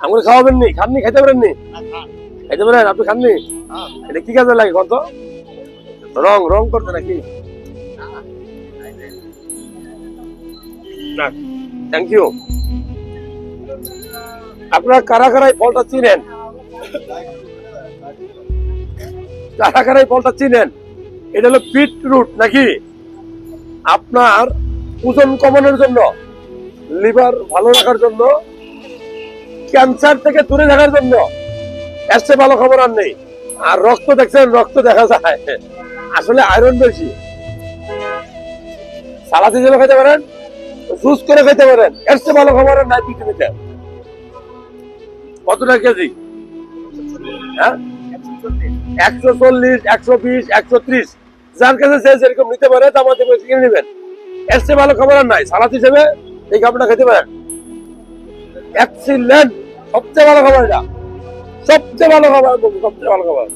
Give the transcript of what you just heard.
আঙুর খাওয়াবেন নি? খাননি? খাইতে পারেননি? খাইতে পারেন? আপনি খাননি? এটা কি কাজে লাগে কত? রং রং করতে নাকি? না, থ্যাংক ইউ। আপনারা কারা কারা এই ফলটা চিনেন? কারা কারা এই ফলটা চিনেন? এটা হলো বিটরুট নাকি? আপনার ওজন কমানোর জন্য, লিভার ভালো রাখার জন্য, ক্যান্সার থেকে দূরে থাকার জন্য এর চেয়ে ভালো খবর আর নেই। আর রক্ত দেখছেন, রক্ত দেখা যায় আসলে আয়রন বেশি। সালাদ হিসেবে খেতে পারেন, জুস করে খেতে পারেন, এর চেয়ে ভালো খবর আর নাই পৃথিবীতে। কত টাকা কেজি? হ্যাঁ, 140, 120, 130, যার কাছে যে যেরকম নিতে পারে দাম কিনে নেবেন। এর চেয়ে ভালো খবর আর নাই। সালাদ হিসেবে এই খাবারটা খেতে পারেন, এক্সিলেন্ট, সবচেয়ে ভালো খাবার এটা, সবচেয়ে ভালো খাবার, সবচেয়ে ভালো খাবার।